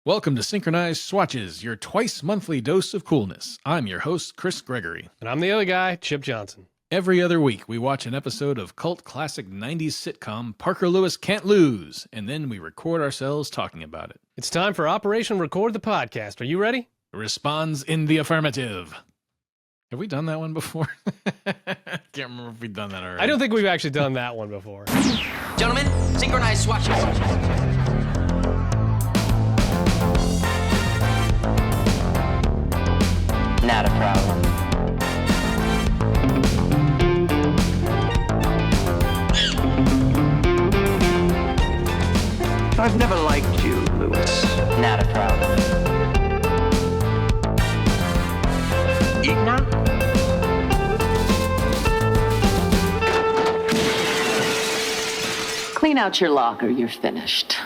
Welcome to Synchronize Swatches, your twice-monthly dose of coolness. I'm your host, Chris Gregory. And I'm the other guy, Chip Johnson. Every other week, we watch an episode of cult classic 90s sitcom Parker Lewis Can't Lose, and then we record ourselves talking about it. It's time for Operation Record the Podcast. Are you ready? Responds in the affirmative. Have we done that one before? Can't remember if we've done that already. I don't think we've actually done that one before. Gentlemen, synchronize swatches. Not a problem. I've never liked you, Lewis. Not a problem. Eat now? Clean out your locker, you're finished.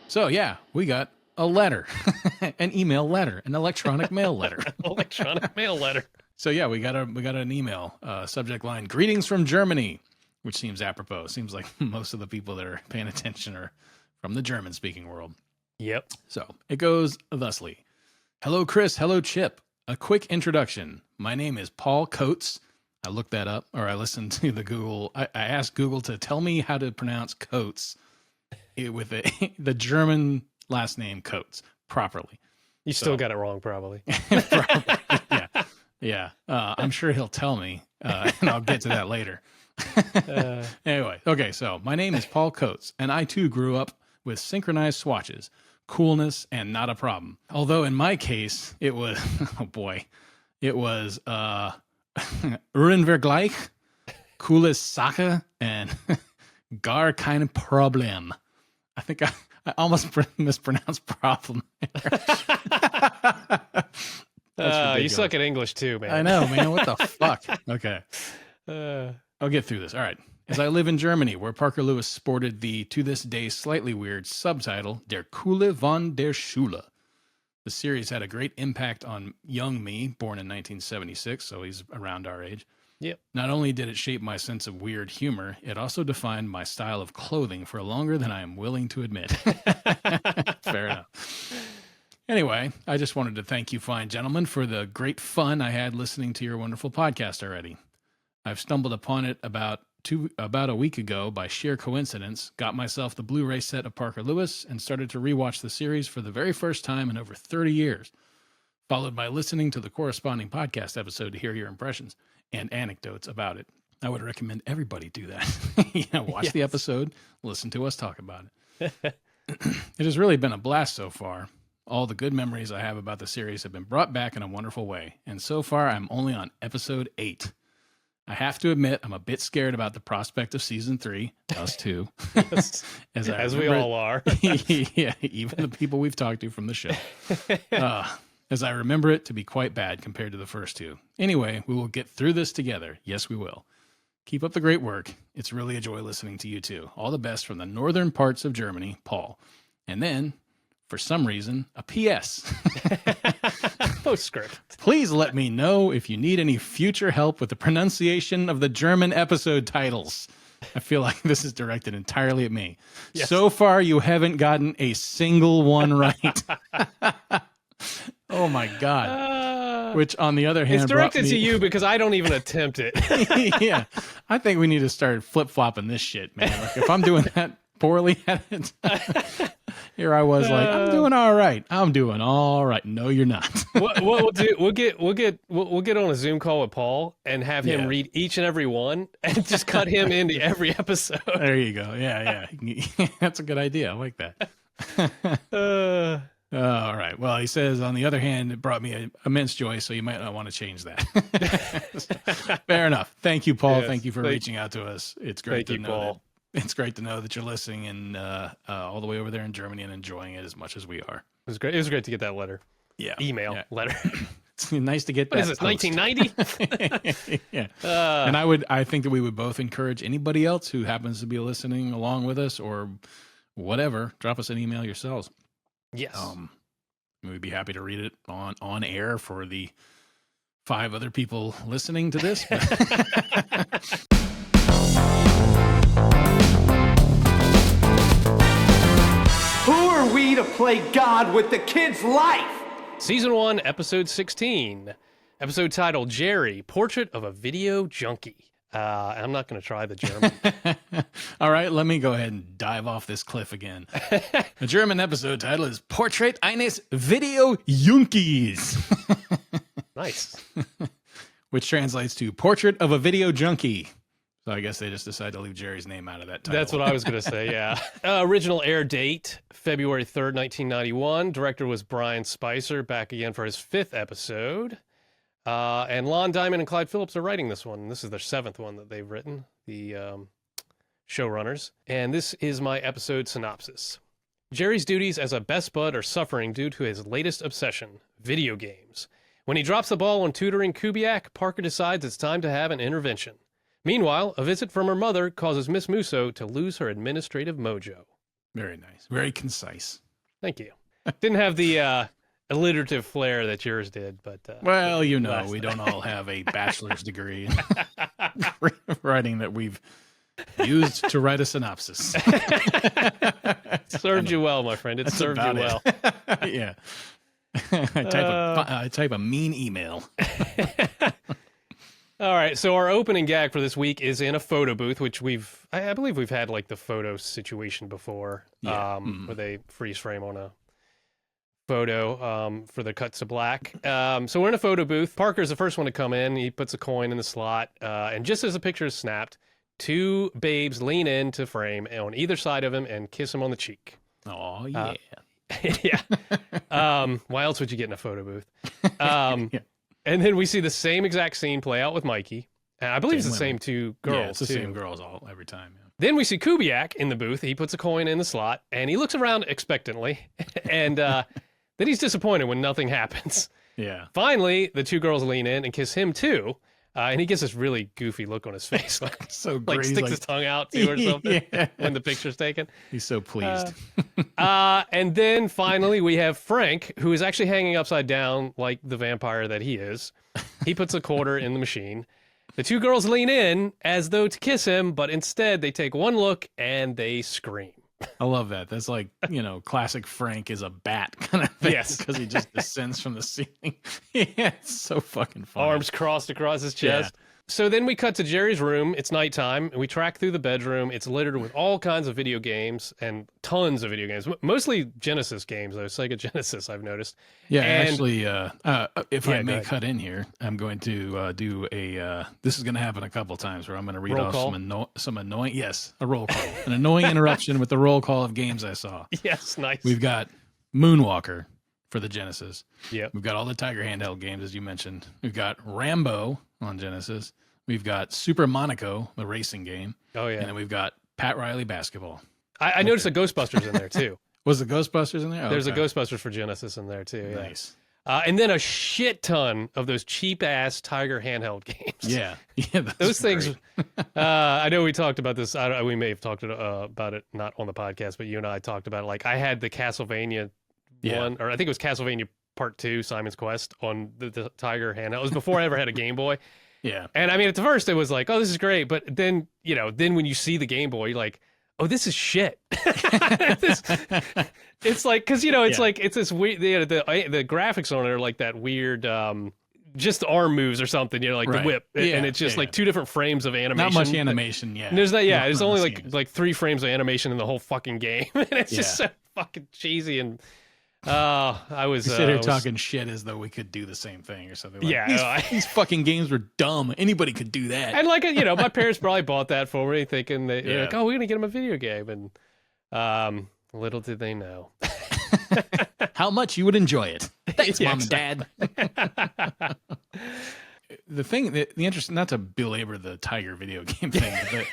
So, yeah, we got a letter, an email letter, an electronic mail letter. Electronic mail letter. So, yeah, we got an email, subject line, greetings from Germany, which seems apropos. Seems like most of the people that are paying attention are from the German-speaking world. Yep. So it goes thusly. Hello, Chris. Hello, Chip. A quick introduction. My name is Paul Coates. I looked that up, or I listened to the Google. I asked Google to tell me how to pronounce Coates with the German last name Coates properly. You still got it wrong, probably. Probably, yeah. I'm sure he'll tell me, and I'll get to that later. Anyway, okay, so my name is Paul Coates, and I too grew up with synchronized swatches, coolness, and not a problem. Although in my case, it was, it was Uhrenvergleich, cooles Sache, and gar kein Problem. I think I almost mispronounced problem. You suck at English too, man. I know, man. What the fuck? Okay. I'll get through this. All right. As I live in Germany, where Parker Lewis sported the, to this day, slightly weird subtitle, Der Coole von der Schule. The series had a great impact on young me, born in 1976, so he's around our age. Yep. Not only did it shape my sense of weird humor, it also defined my style of clothing for longer than I am willing to admit. Fair enough. Anyway, I just wanted to thank you fine gentlemen for the great fun I had listening to your wonderful podcast already. I've stumbled upon it about a week ago by sheer coincidence, got myself the Blu-ray set of Parker Lewis, and started to rewatch the series for the very first time in over 30 years, followed by listening to the corresponding podcast episode to hear your impressions and anecdotes about it. I would recommend everybody do that. Watch the episode, listen to us talk about it. It has really been a blast so far. All the good memories I have about the series have been brought back in a wonderful way, and so far I'm only on episode 8. I have to admit, I'm a bit scared about the prospect of season 3. Us too. As we all are. Yeah, even the people we've talked to from the show. As I remember it to be quite bad compared to the first 2. Anyway, we will get through this together. Yes, we will. Keep up the great work. It's really a joy listening to you too. All the best from the northern parts of Germany, Paul. And then, for some reason, a P.S. Postscript. Please let me know if you need any future help with the pronunciation of the German episode titles. I feel like this is directed entirely at me. Yes. So far, you haven't gotten a single one right. Oh, my God. Which, on the other hand, it's directed to you because I don't even attempt it. Yeah. I think we need to start flip-flopping this shit, man. Like, if I'm doing that poorly at it... Here I was like, I'm doing all right. I'm doing all right. No, you're not. What we'll do, we'll get on a Zoom call with Paul and have him read each and every one and just cut him into every episode. There you go. Yeah. That's a good idea. I like that. All right. Well, he says, on the other hand, it brought me immense joy, so you might not want to change that. Fair enough. Thank you, Paul. Yes, Thank you for reaching out to us. It's great to know Paul. It's great to know that you're listening and all the way over there in Germany and enjoying it as much as we are. It was great. It was great to get that letter. Yeah. Email letter. It's nice to get What that. is this, 1990? Yeah. And I think that we would both encourage anybody else who happens to be listening along with us or whatever, drop us an email yourselves. Yes. We'd be happy to read it on air for the 5 other people listening to this. Who are we me to play God with the kid's life. Season 1, Episode 16. Episode titled Jerry, Portrait of a Video Junkie. I'm not going to try the German. All right, let me go ahead and dive off this cliff again. The German episode title is Portrait eines Video Junkies, Nice. which translates to Portrait of a Video Junkie. So I guess they just decided to leave Jerry's name out of that title. That's what I was going to say, yeah. Original air date, February 3rd, 1991. Director was Brian Spicer, back again for his 5th episode. And Lon Diamond and Clyde Phillips are writing this one. This is their 7th one that they've written, the showrunners. And this is my episode synopsis. Jerry's duties as a best bud are suffering due to his latest obsession, video games. When he drops the ball on tutoring Kubiac, Parker decides it's time to have an intervention. Meanwhile, a visit from her mother causes Miss Musso to lose her administrative mojo. Very nice. Very concise. Thank you. Didn't have the alliterative flair that yours did, but... well, you know, we don't all have a bachelor's degree in writing that we've used to write a synopsis. Served you well, my friend. It served you well. Yeah. I type a mean email. All right, so our opening gag for this week is in a photo booth, which I believe we've had like the photo situation before, where they freeze frame on a photo for the cuts to black. So we're in a photo booth. Parker's the first one to come in. He puts a coin in the slot, and just as the picture is snapped, 2 babes lean into frame on either side of him and kiss him on the cheek. Oh, yeah. Yeah. Why else would you get in a photo booth? Yeah. And then we see the same exact scene play out with Mikey. And I believe it's the same 2 girls, yeah, it's the too. same girls every time. Yeah. Then we see Kubiac in the booth. He puts a coin in the slot, and he looks around expectantly. And then he's disappointed when nothing happens. Yeah. Finally, the 2 girls lean in and kiss him, too. And he gets this really goofy look on his face. Like, so great. Like sticks his tongue out, too, or something, when the picture's taken. He's so pleased. And then finally, we have Frank, who is actually hanging upside down like the vampire that he is. He puts a quarter in the machine. The 2 girls lean in as though to kiss him, but instead they take one look and they scream. I love that. That's like, classic Frank is a bat kind of thing. Yes. Because he just descends from the ceiling. Yeah, it's so fucking funny. Arms crossed across his chest. Yeah. So then we cut to Jerry's room. It's nighttime, and we track through the bedroom. It's littered with all kinds of video games and tons of video games. Mostly Genesis games, though. Sega Genesis, I've noticed. Yeah, and, actually, if I may cut in here, I'm going to do a. This is going to happen a couple times where I'm going to read off some annoying. Yes, a roll call, an annoying interruption with the roll call of games I saw. Yes, nice. We've got Moonwalker for the Genesis. Yep. We've got all the Tiger handheld games, as you mentioned. We've got Rambo on Genesis. We've got Super Monaco, the racing game. Oh, yeah. And then we've got Pat Riley basketball. I noticed the Ghostbusters in there, too. Was the Ghostbusters in there? Oh, There's okay. a Ghostbusters for Genesis in there, too. Yeah. Nice. And then a shit ton of those cheap-ass Tiger handheld games. Yeah. Yeah. Those things, I know we talked about this. We may have talked about it, not on the podcast, but you and I talked about it. Like, I had the Castlevania one, or I think it was Castlevania Part 2, Simon's Quest, on the Tiger handheld. It was before I ever had a Game Boy. Yeah. And I mean, at the first, it was like, oh, this is great. But then, then when you see the Game Boy, you're like, oh, this is shit. It's like, because, it's like, it's this weird, the graphics on it are like that weird, just arm moves or something, like the whip. Yeah, and it's just like 2 different frames of animation. Not much animation, yeah. There's there's only like 3 frames of animation in the whole fucking game. And it's just so fucking cheesy. And I was sit here talking shit as though we could do the same thing or something. Like, yeah, these fucking games were dumb. Anybody could do that. And like, my parents probably bought that for me, thinking they're like, oh, we're gonna get them a video game, and little did they know how much you would enjoy it. Thanks, Mom and Dad. The interesting, not to belabor the Tiger video game thing, but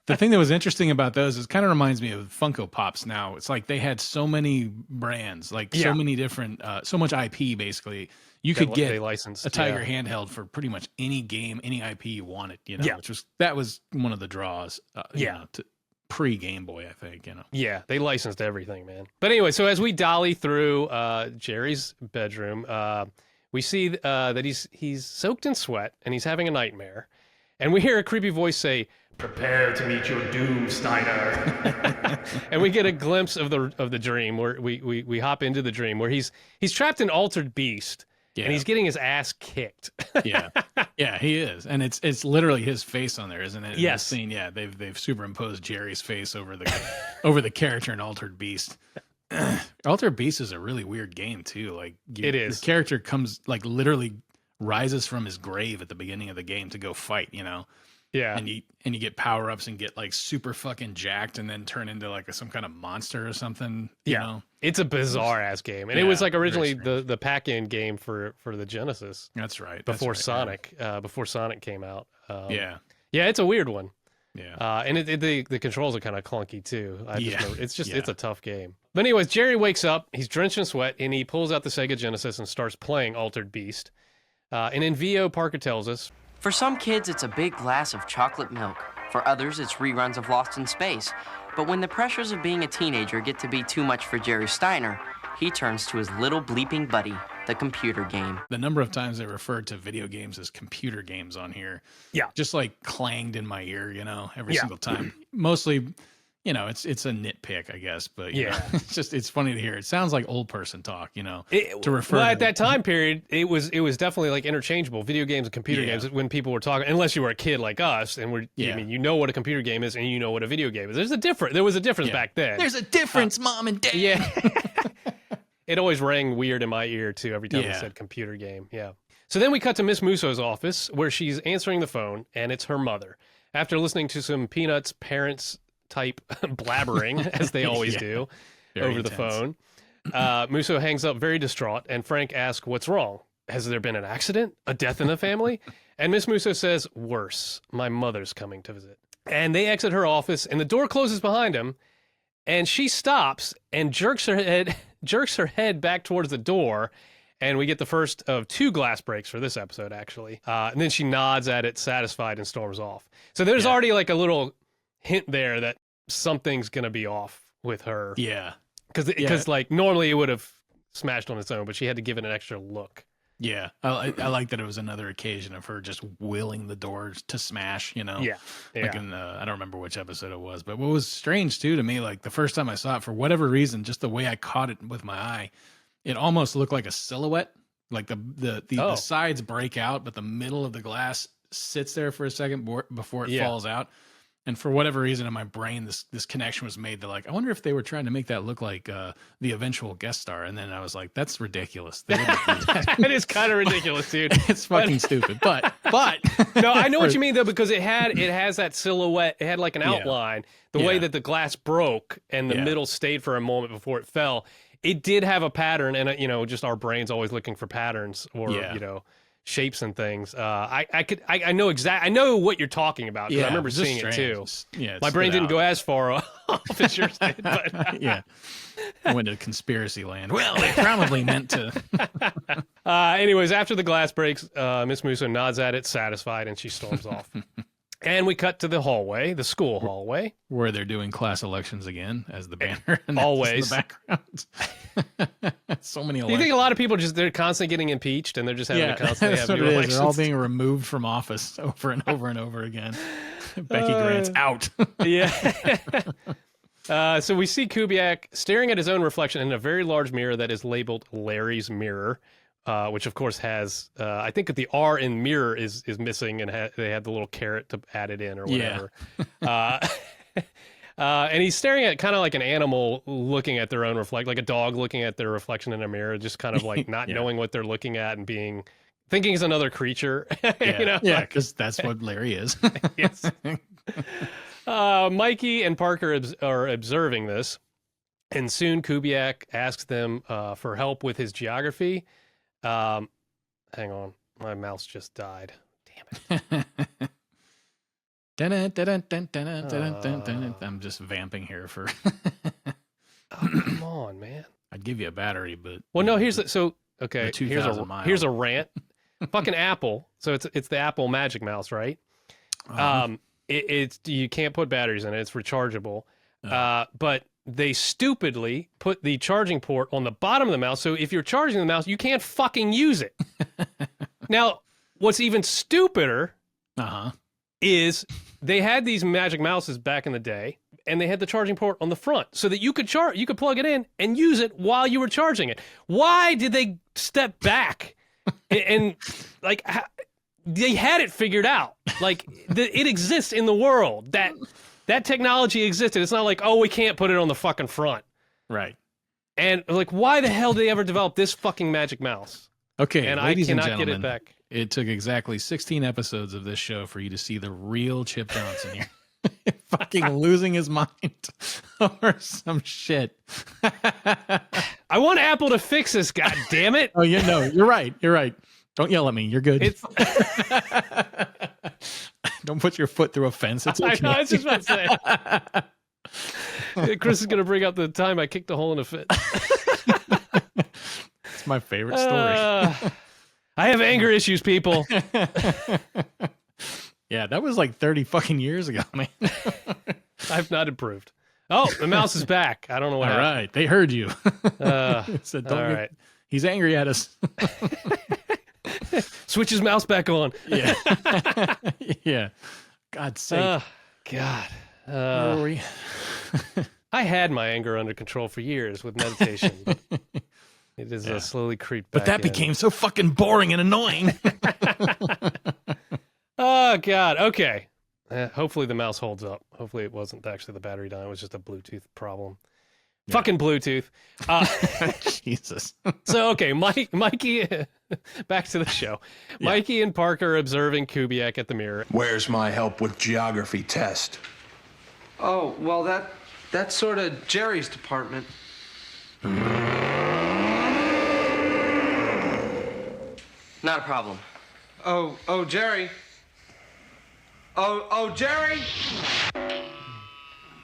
the thing that was interesting about those is kind of reminds me of Funko Pops now. It's like they had so many brands, like so many different, so much IP basically. You could get a Tiger handheld for pretty much any game, any IP you wanted, that was one of the draws, to pre-Game Boy, I think, Yeah, they licensed everything, man. But anyway, so as we dolly through Jerry's bedroom, we see that he's soaked in sweat and he's having a nightmare. And we hear a creepy voice say, Prepare to meet your doom, Steiner. And we get a glimpse of the dream where we hop into the dream where he's trapped in Altered Beast and he's getting his ass kicked. Yeah, he is, and it's literally his face on there, isn't it? In Yes. the scene, yeah, they've superimposed Jerry's face over the character in Altered Beast. Altered Beast is a really weird game too. Like It is. the character comes like literally rises from his grave at the beginning of the game to go fight. Yeah. And you get power ups and get like super fucking jacked and then turn into like some kind of monster or something. You know? It's a bizarre ass game, and it Yeah, was like very originally strange. the pack-in game for the Genesis That's right. before that's right, Sonic before Sonic came out. Yeah. Yeah, it's a weird one. Yeah. And the controls are kind of clunky too. It's Yeah. a tough game. But anyways, Jerry wakes up, he's drenched in sweat, and he pulls out the Sega Genesis and starts playing Altered Beast. And in VO, Parker tells us, For some kids, it's a big glass of chocolate milk. For others, it's reruns of Lost in Space. But when the pressures of being a teenager get to be too much for Jerry Steiner, he turns to his little bleeping buddy, the computer game. The number of times they referred to video games as computer games on here, just like clanged in my ear, every single time. Mostly, it's a nitpick, I guess, but it's funny to hear. It sounds like old person talk, to refer. Well, to at that time period, it was definitely like interchangeable. Video games and computer games when people were talking, unless you were a kid like us, and I mean, you know what a computer game is, and you know what a video game is. There was a difference back then. There's a difference, Mom and Dad. Yeah. It always rang weird in my ear too every time we said computer game. Yeah. So then we cut to Miss Musso's office where she's answering the phone, and it's her mother. After listening to some Peanuts parents type blabbering, as they always do, Very over intense. the phone, Musso hangs up very distraught, and Frank asks, "What's wrong? Has there been an accident? A death in the family?" And Miss Musso says, "Worse. My mother's coming to visit." And they exit her office, and the door closes behind him, and she stops and jerks her head back towards the door. And we get the first of 2 glass breaks for this episode, actually. And then she nods at it, satisfied, and storms off. So there's already like a little hint there that something's going to be off with her. Yeah. Because like normally it would have smashed on its own, but she had to give it an extra look. Yeah. I like that it was another occasion of her just willing the doors to smash, Yeah. Like in I don't remember which episode it was, but what was strange too to me, like the first time I saw it, for whatever reason, just the way I caught it with my eye, it almost looked like a silhouette. Like the sides break out, but the middle of the glass sits there for a second before it falls out. And for whatever reason in my brain, this connection was made to like, I wonder if they were trying to make that look like the eventual guest star. And then I was like, that's ridiculous. They wouldn't do that. It is kind of ridiculous, dude. It's fucking stupid. But no, I know what you mean though, because it has that silhouette. It had like an outline. The way that the glass broke and the middle stayed for a moment before it fell. It did have a pattern, and just our brains always looking for patterns or shapes and things. I know what you're talking about. 'Cause I remember seeing it too. My brain didn't go as far off as yours did, but I went to conspiracy land. Well, they probably meant to. Anyways, after the glass breaks, Miss Musso nods at it, satisfied, and she storms off. And we cut to the hallway, the school hallway. Where they're doing class elections again as the banner. And always. in the background. So many Do you elections. think a lot of people they're constantly getting impeached and they're just having to constantly that's have what new it is. elections? They're all being removed from office over and over and over again. Becky Grant's out. Yeah. So we see Kubiac staring at his own reflection in a very large mirror that is labeled Larry's mirror, which of course has, I think the R in mirror is missing, and they had the little caret to add it in or whatever. And he's staring at kind of like an animal looking at their own like a dog looking at their reflection in a mirror, just kind of like not knowing what they're looking at and thinking he's another creature. Yeah, because that's what Larry is. Yes. Mikey and Parker are observing this, and soon Kubiac asks them for help with his geography. Hang on, my mouse just died. Damn it. I'm just vamping here for. Oh, come on, man. I'd give you a battery, but Well, no, here's the The 2,000 miles. here's a rant. Fucking Apple. So it's the Apple Magic Mouse, right? It's you can't put batteries in it. It's rechargeable. But they stupidly put the charging port on the bottom of the mouse. So if you're charging the mouse, you can't fucking use it. Now, what's even stupider is they had these magic mouses back in the day, and they had the charging port on the front so that you could plug it in and use it while you were charging it. Why did they step back and like they had it figured out? Like it exists in the world. That technology existed. It's not like, oh, we can't put it on the fucking front. Right. And like, why the hell did they ever develop this fucking magic mouse? Okay, And ladies I and cannot get gentlemen, it back. it took exactly 16 episodes of this show for you to see the real Chip Johnson here. Fucking losing his mind over some shit. I want Apple to fix this, god damn it. Oh, yeah, no, you're right. You're right. Don't yell at me. You're good. It's Don't put your foot through a fence. It's okay. I know, I was just about to say. Chris is going to bring up the time I kicked a hole in a fit. It's my favorite story. I have anger issues, people. Yeah, that was like 30 fucking years ago, man. I've not improved. Oh, the mouse is back. I don't know what All happened. right. They heard you. All Said, don't right. He's angry at us. Switch his mouse back on. Yeah. Yeah. God's sake. God. Where were we? I had my anger under control for years with meditation, but it is slowly creeped back But that in. became so fucking boring and annoying. Oh, God. Okay. Hopefully the mouse holds up. Hopefully it wasn't actually the battery dying. It was just a Bluetooth problem. Yeah. Fucking Bluetooth. Jesus. So, okay, Mikey, back to the show. Yeah. Mikey and Parker are observing Kubiac at the mirror. Where's my help with geography test? Oh, well, that's sort of Jerry's department. Not a problem. Oh, Jerry. Oh, Jerry!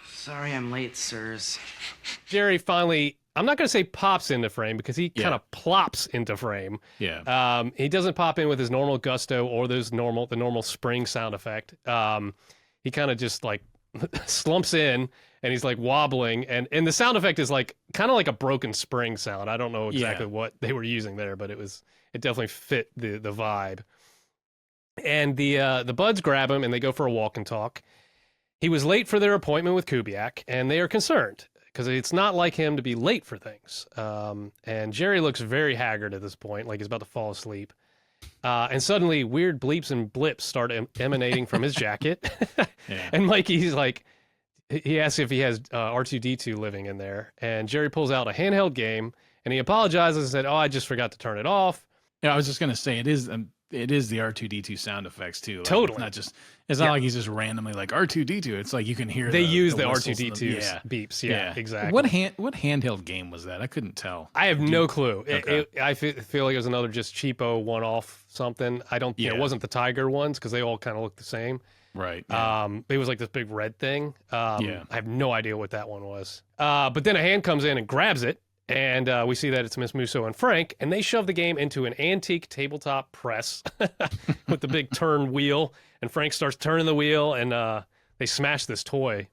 Sorry I'm late, sirs. Jerry finally, I'm not going to say pops into frame because he kind of plops into frame. Yeah. He doesn't pop in with his normal gusto or the normal spring sound effect. He kind of just like slumps in and he's like wobbling and the sound effect is like kind of like a broken spring sound. I don't know exactly what they were using there, but it definitely fit the vibe. And the buds grab him and they go for a walk and talk. He was late for their appointment with Kubiac, and they are concerned because it's not like him to be late for things. And Jerry looks very haggard at this point, like he's about to fall asleep. And suddenly, weird bleeps and blips start emanating from his jacket. And Mikey's like, he asks if he has R2-D2 living in there. And Jerry pulls out a handheld game, and he apologizes and said, "Oh, I just forgot to turn it off." Yeah, I was just gonna say it is the R2-D2 sound effects too. Like, totally. It's not like he's just randomly like R2-D2. It's like you can hear they use the whistles R2-D2's beeps. Yeah, exactly. What handheld game was that? I couldn't tell. I have no clue. Okay. I feel like it was another just cheapo one-off something. I don't. It wasn't the Tiger ones because they all kind of look the same. Right. Yeah. It was like this big red thing. I have no idea what that one was. But then a hand comes in and grabs it. And we see that it's Miss Musso and Frank, and they shove the game into an antique tabletop press with the big turn wheel. And Frank starts turning the wheel, and they smash this toy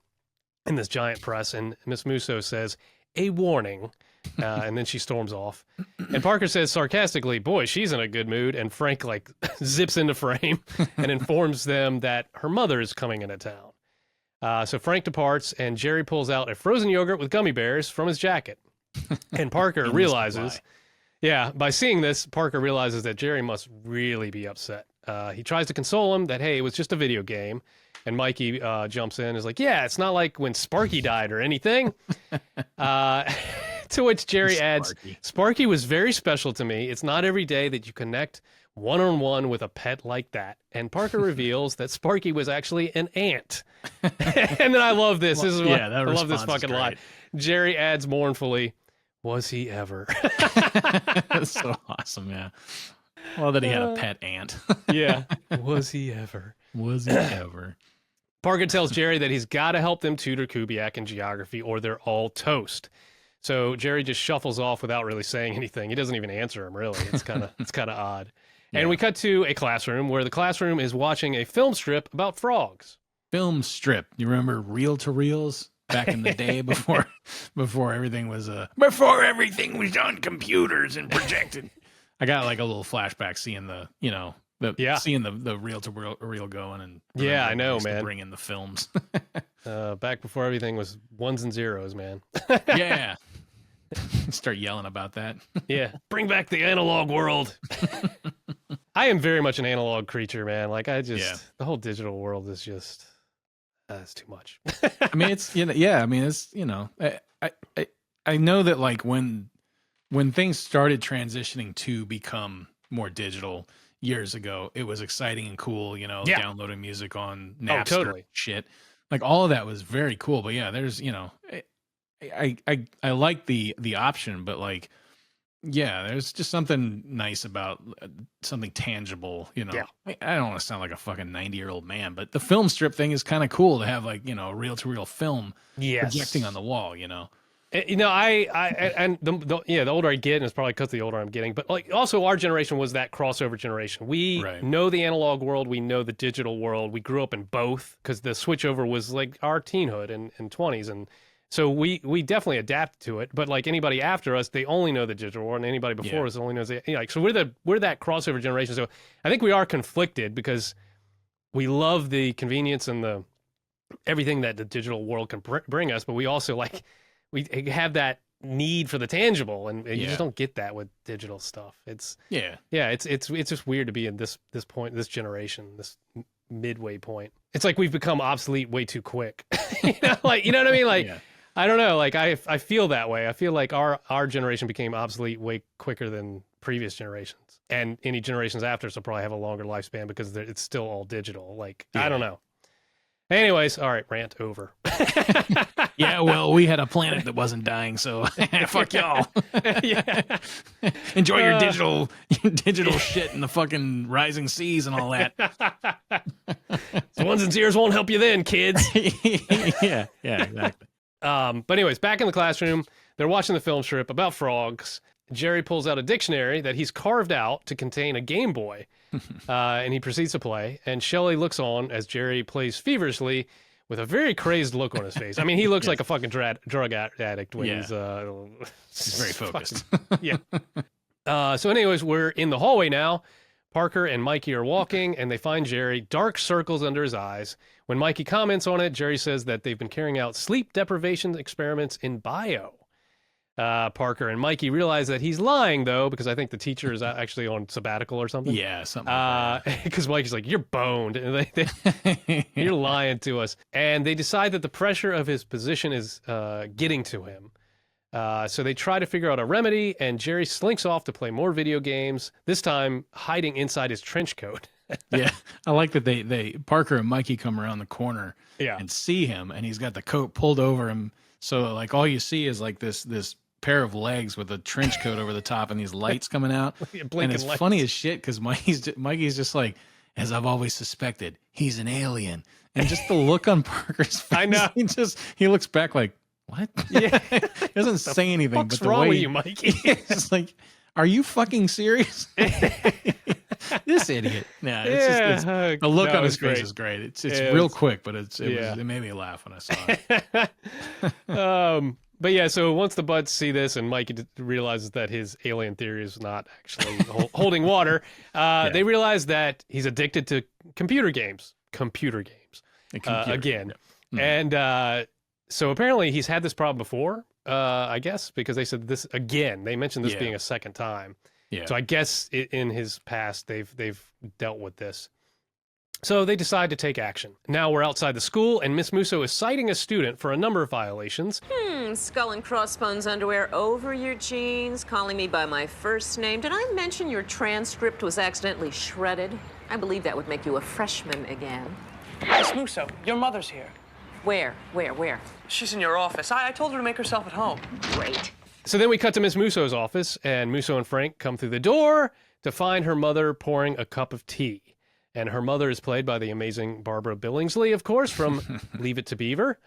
in this giant press. And Miss Musso says, "A warning," and then she storms off. And Parker says sarcastically, "Boy, she's in a good mood." And Frank like zips into frame and informs them that her mother is coming into town. So Frank departs, and Jerry pulls out a frozen yogurt with gummy bears from his jacket. And Parker realizes, by seeing this, Parker realizes that Jerry must really be upset. He tries to console him that, hey, it was just a video game. And Mikey jumps in and is like, yeah, it's not like when Sparky died or anything. To which Jerry adds, Sparky was very special to me. It's not every day that you connect one-on-one with a pet like that. And Parker reveals that Sparky was actually an ant. And then I love this. This is what I love this fucking line. Jerry adds mournfully, "Was he ever?" That's so awesome, yeah. Well, that he had a pet ant. Yeah. Was he ever? Was he ever? Parker tells Jerry that he's got to help them tutor Kubiac in geography or they're all toast. So Jerry just shuffles off without really saying anything. He doesn't even answer him, really. It's kind of odd. And we cut to a classroom where the classroom is watching a film strip about frogs. Film strip. You remember reel-to-reels back in the day before everything was on computers and projected. I got like a little flashback seeing the seeing the reel to reel going and Yeah, I know, used to man. bring in the films. Back before everything was ones and zeros, man. Yeah. Start yelling about that. Yeah, bring back the analog world. I am very much an analog creature, man. Like the whole digital world is just it's too much. I mean, it's I mean, it's I know that like when things started transitioning to become more digital years ago, it was exciting and cool. Downloading music on Napster, totally. shit, like all of that was very cool. But yeah, there's I like the option, but like, yeah, there's just something nice about something tangible, Yeah. I don't want to sound like a fucking 90-year-old man, but the film strip thing is kind of cool to have, like, a reel-to-reel film projecting on the wall, The older I get, and it's probably because the older I'm getting, but like also our generation was that crossover generation. We know the analog world, we know the digital world. We grew up in both because the switchover was like our teenhood and 20s, and so we definitely adapted to it. But like anybody after us, they only know the digital world, and anybody before us only knows so we're that crossover generation. So I think we are conflicted because we love the convenience and the everything that the digital world can bring us, but we also we have that need for the tangible, and you just don't get that with digital stuff. It's just weird to be in this point, this generation, this midway point. It's like we've become obsolete way too quick. You know what I mean? Like, I don't know. Like I feel that way. I feel like our generation became obsolete way quicker than previous generations, and any generations after us will probably have a longer lifespan because it's still all digital. Like, I don't know. Anyways, all right, rant over. Yeah, well, we had a planet that wasn't dying, so fuck y'all. Enjoy your digital shit in the fucking rising seas and all that. So ones and zeros won't help you then, kids. Yeah, exactly. But anyways, back in the classroom, they're watching the film strip about frogs. Jerry pulls out a dictionary that he's carved out to contain a Game Boy, and he proceeds to play. And Shelley looks on as Jerry plays feverishly with a very crazed look on his face. I mean, he looks like a fucking drug addict when he's very focused. So anyways, we're in the hallway now. Parker and Mikey are walking, and they find Jerry, dark circles under his eyes. When Mikey comments on it, Jerry says that they've been carrying out sleep deprivation experiments in bio. Parker and Mikey realize that he's lying, though, because I think the teacher is actually on sabbatical or something. Yeah, something like that. Because Mikey's like, you're boned. And you're lying to us. And they decide that the pressure of his position is getting to him. So they try to figure out a remedy, and Jerry slinks off to play more video games, this time hiding inside his trench coat. Yeah, I like that they Parker and Mikey come around the corner and see him, and he's got the coat pulled over him. So like all you see is like this pair of legs with a trench coat over the top and these lights coming out. And it's funny as shit because Mikey's just like, as I've always suspected, he's an alien. And just the look on Parker's face, I know. He looks back like, what? Yeah. He doesn't say anything. What's but the wrong way with you, Mikey? It's like, are you fucking serious? This idiot. Nah, it's the look on his face is great. It's real quick, but it made me laugh when I saw it. But yeah, so once the buds see this and Mikey realizes that his alien theory is not actually holding water, they realize that he's addicted to computer games. Again. Yeah. And so apparently he's had this problem before, I guess, because they said this again. They mentioned this being a second time. Yeah. So I guess in his past, they've dealt with this. So they decide to take action. Now we're outside the school, and Miss Musso is citing a student for a number of violations. Skull and crossbones underwear over your jeans, calling me by my first name. Did I mention your transcript was accidentally shredded? I believe that would make you a freshman again. Miss Musso, your mother's here. Where? She's in your office. I told her to make herself at home. Great. So then we cut to Miss Musso's office, and Musso and Frank come through the door to find her mother pouring a cup of tea. And her mother is played by the amazing Barbara Billingsley, of course, from Leave It to Beaver.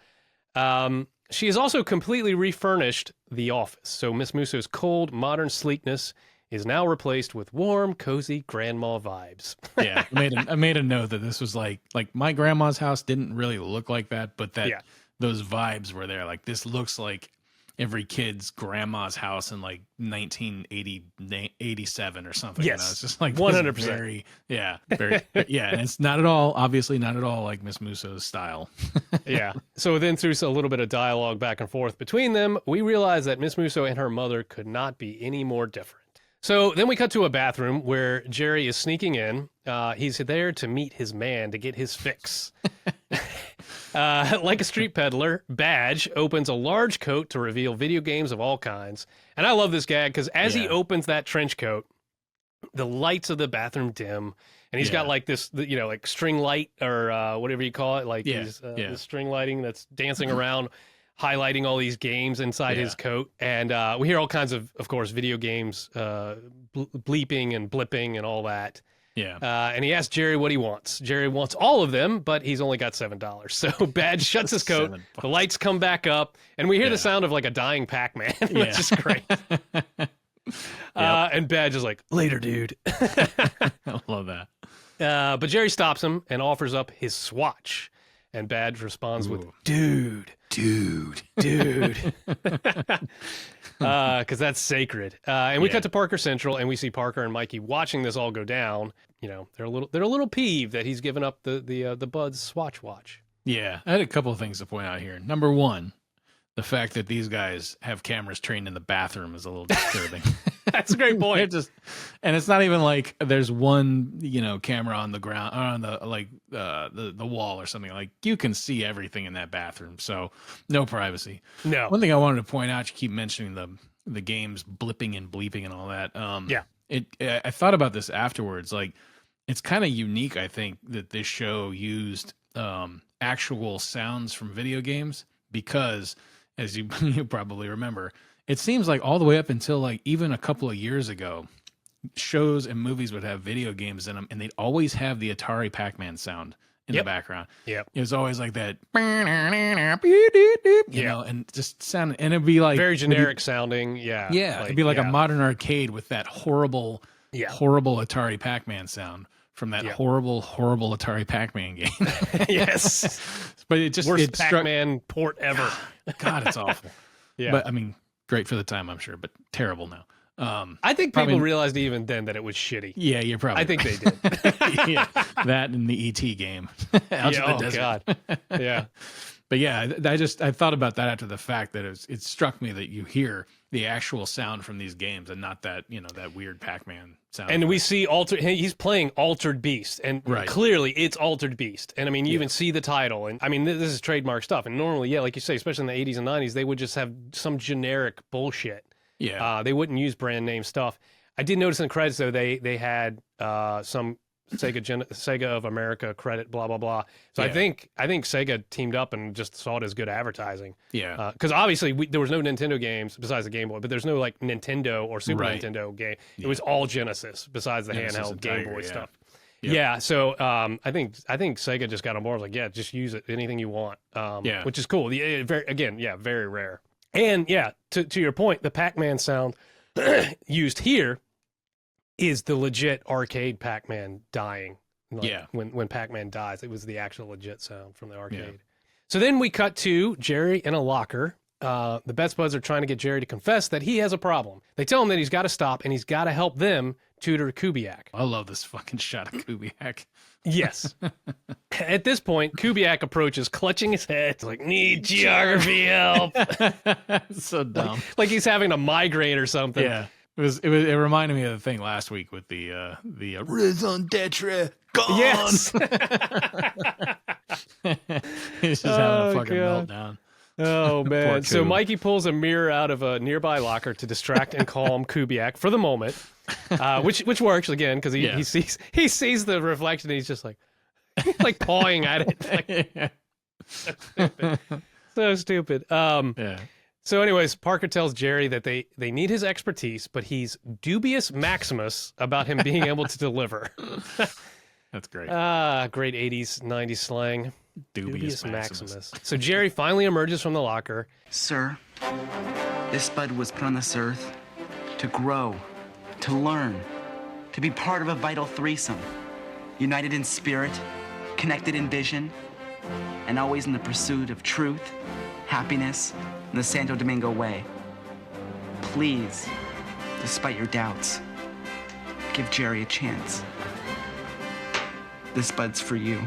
She has also completely refurnished the office. So Miss Musso's cold, modern sleekness is now replaced with warm, cozy grandma vibes. Yeah, I made a note that this was like my grandma's house didn't really look like that, but that those vibes were there. Like this looks like every kid's grandma's house in like 1987 or something. Yes, you know? It's just like 100%. very, yeah, very, yeah. And it's not at all, obviously, not at all like Miss Musso's style. Yeah. So then, through a little bit of dialogue back and forth between them, we realize that Miss Musso and her mother could not be any more different. So then we cut to a bathroom where Jerry is sneaking in. He's there to meet his man to get his fix. Like a street peddler, Badge opens a large coat to reveal video games of all kinds. And I love this gag because as he opens that trench coat, the lights of the bathroom dim. And he's got like this, you know, like string light or whatever you call it, like this string lighting that's dancing around, highlighting all these games inside his coat. And we hear all kinds of course, video games bleeping and blipping and all that. Yeah. And he asks Jerry what he wants. Jerry wants all of them, but he's only got $7. So Badge shuts his coat, the lights come back up, and we hear the sound of like a dying Pac-Man, which is great. And Badge is like, later, dude. I love that. But Jerry stops him and offers up his swatch. And Badge responds with, dude. Because that's sacred. And we cut to Parker Central, and we see Parker and Mikey watching this all go down. You know, they're a little peeved that he's given up the Bud's Swatch watch. Yeah, I had a couple of things to point out here. Number one, the fact that these guys have cameras trained in the bathroom is a little disturbing. That's a great point. And it's not even like there's one, you know, camera on the ground or on the wall or something. Like you can see everything in that bathroom, so no privacy. No. One thing I wanted to point out, you keep mentioning the games blipping and bleeping and all that. I thought about this afterwards. Like it's kind of unique, I think, that this show used actual sounds from video games because, as you probably remember, it seems like all the way up until like even a couple of years ago, shows and movies would have video games in them, and they'd always have the Atari Pac-Man sound in the background. Yep. It was always like that, you know, and just sound, and it'd be like very generic sounding. Yeah. Yeah. It'd be like a modern arcade with that horrible Atari Pac-Man sound from that horrible Atari Pac-Man game. Yes. But it just, worst Pac-Man port ever. God, it's awful. Yeah. But I mean, great for the time, I'm sure, but terrible now. I think people realized even then that it was shitty. Yeah, you're probably. I think they did. Yeah, that and the ET game. God. Yeah. But yeah, I thought about that after the fact that it struck me that you hear the actual sound from these games and not that, you know, that weird Pac-Man sound. And we see he's playing Altered Beast, and clearly it's Altered Beast. And I mean, you even see the title, and I mean, this is trademark stuff. And normally, like you say, especially in the 80s and 90s, they would just have some generic bullshit. Yeah. They wouldn't use brand name stuff. I did notice in the credits though they had some Sega of America credit, blah blah blah. So I think Sega teamed up and just saw it as good advertising. Yeah. Because obviously there was no Nintendo games besides the Game Boy, but there's no like Nintendo or Super Nintendo game. It was all Genesis besides the handheld Game Boy stuff. Yeah. So I think Sega just got on board. Like, just use it, anything you want. Which is cool. Very rare. And to your point, the Pac-Man sound used here is the legit arcade Pac-Man dying. Like when Pac-Man dies, it was the actual legit sound from the arcade. Yeah. So then we cut to Jerry in a locker. The Best Buds are trying to get Jerry to confess that he has a problem. They tell him that he's got to stop and he's got to help them tutor Kubiac. I love this fucking shot of Kubiac. Yes. At this point, Kubiac approaches, clutching his head, like, need geography help. So dumb. Like he's having a migraine or something. Yeah. It reminded me of the thing last week with the raison d'etre gone. Yes. He's just having a fucking meltdown. Oh man! So Mikey pulls a mirror out of a nearby locker to distract and calm Kubiac for the moment, which works again because he sees the reflection and he's just like pawing at it. So stupid. So anyways, Parker tells Jerry that they need his expertise, but he's dubious Maximus about him being able to deliver. That's great. Great 80s, 90s slang. Dubious Maximus. So Jerry finally emerges from the locker. Sir, this bud was put on this earth to grow, to learn, to be part of a vital threesome, united in spirit, connected in vision, and always in the pursuit of truth, happiness, in the Santo Domingo way. Please, despite your doubts, give Jerry a chance. This bud's for you.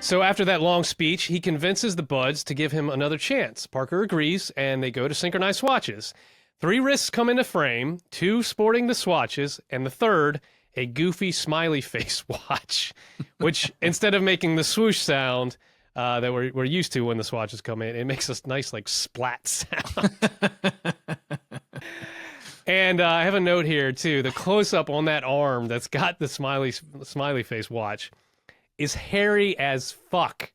So after that long speech, he convinces the buds to give him another chance. Parker agrees, and they go to Synchronize Swatches. 3 wrists come into frame, 2 sporting the swatches, and the third, a goofy smiley face watch, which instead of making the swoosh sound that we're used to when the swatches come in, it makes a nice like splat sound. And I have a note here too. The close-up on that arm that's got the smiley face watch is hairy as fuck.